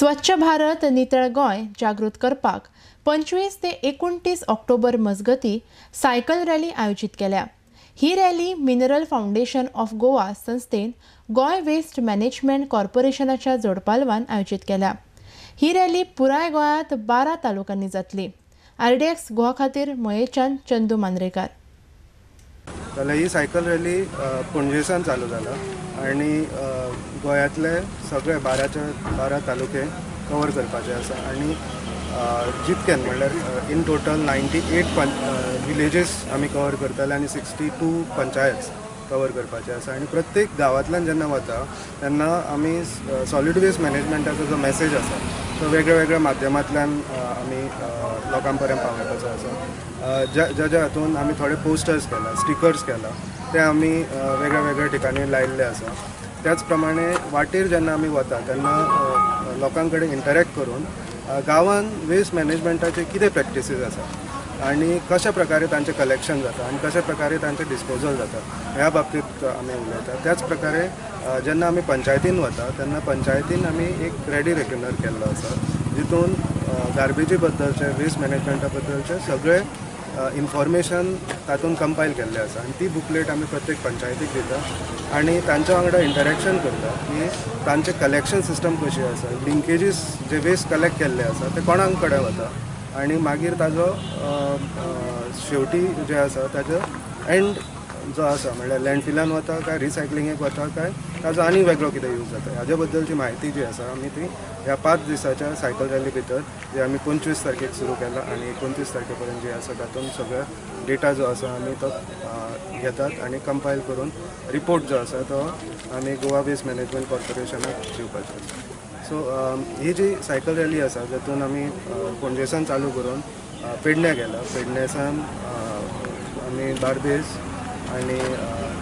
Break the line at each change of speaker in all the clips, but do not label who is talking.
स्वच्छ भारत नितळ गोय जागृत करपाक 25 ते 29 ऑक्टोबर मजगती सायकल रॅली आयोजित केल्या। ही rally mineral foundation of Goa संस्थेन गोय वेस्ट मॅनेजमेंट कॉर्पोरेशनाच्या जोडपालवान आयोजित केल्या। ही रॅली पुराय गोयात 12 तालुक्यांनी जातली। RDX गोवा खातीर मयेचान चंदू मांद्रेकार।
ही सायकल रॅली पणजेसान चालू जाला आणि गोयातले सगळे 12 तालुके कवर करपाचे आसा आणि जितकेन म्हणल्यार इन टोटल 98 विलेजेस आमी कवर करतले आणि 62 पंचायत कवर करपाचे आसा आणि प्रत्येक गांवांतल्यान जेन्ना वता तेन्ना आमी सॉलिड वेस्ट मॅनेजमेंटाचो जो मेसेज आसा तो वेगळ्या माध्यमांतल्यान आमी लोकां पर्यंत पावयपाचो आसा। ज्या हातून आमी थोडे पोस्टर्स केला, स्टिकर्स केला, ते आमी वेगळ्या ठिकाणी लायिल्ले आसा। त्याच प्रमाणे वाटेर जेन्ना आमी वता तेन्ना लोकां कडेन इंटरॅक्ट करून गांवान वेस्ट मॅनेजमेंटाचे कितें प्रॅक्टिसीस आसा आणि कशा प्रकारे तांचे कलेक्शन जाता आणि कशा प्रकारे तांचे डिस्पोजल जाता ह्या बाबतीत आमी उलयता। त्याच प्रकारे जेन्ना आमी पंचायतीन वता तेन्ना पंचायतीन आमी एक रेडी रेकनर केल्लो आसा जितून गार्बेजी बद्दलचे, वेस्ट मॅनेजमेंटा बद्दलचे सगळे इन्फॉर्मेशन तातूंत कंपायल केल्ले आसा आणि ती बुकलेट आमी प्रत्येक पंचायतीक दिता आणि तांच्या वांगडा इंटरॅक्शन करता की तांचे कलेक्शन सिस्टम कशी आसा, लिंकेजीस जे वेस्ट कलेक्ट केल्ले आसा ते कोणाक कडेन वता आणि मागीर ताजो शेवटी जे आसा ताजो एंड जो आसा म्हणल्यार लँडफिलान वता काय रिसायकलिंगेक वता काय ताजो आनी वेगळो कितें यूज जाता हाजे बद्दलची म्हायती जी आसा आमी ती ह्या 5 दिसाच्या सायकल रॅली भितर जे आमी 25 तारखेक सुरू केला आणि 29 तारखे पर्यंत जे आसा तातूंत सगळो डेटा जो आसा आमी तो घेतात आणि कंपायल करून रिपोर्ट जो आसा तो आमी गोवा वेस्ट मॅनेजमेंट कॉर्पोरेशनाक दिवपाचो आसा। सो ही जी सायकल रॅली आसा जातून आमी पणजेसान चालू करून पेडण्या गेला, पेडण्यासान आमी बार्देस आणि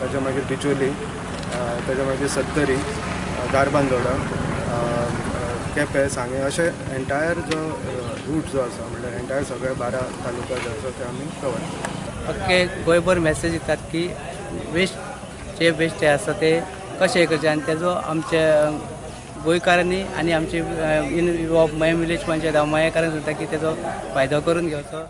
ताच्या मागीर बिचोली, ताच्या मागीर सत्तरी, गारबांदोडा, केपें, सांगे अशे एंटायर जो रूट जो आसा म्हणल्यार एंटायर सगळे 12 तालुका जो आसा ते आमी कवर करता।
ओके, गोंयभर मेसेज दितात की वेस्ट जे आसा ते कशें करचे आनी तेजो आमचे गोंयकारांनी आनी आमचे इन मये विलेज पंचायत मयेकारांनी सुद्दां की तेजो फायदो करून घेवचो।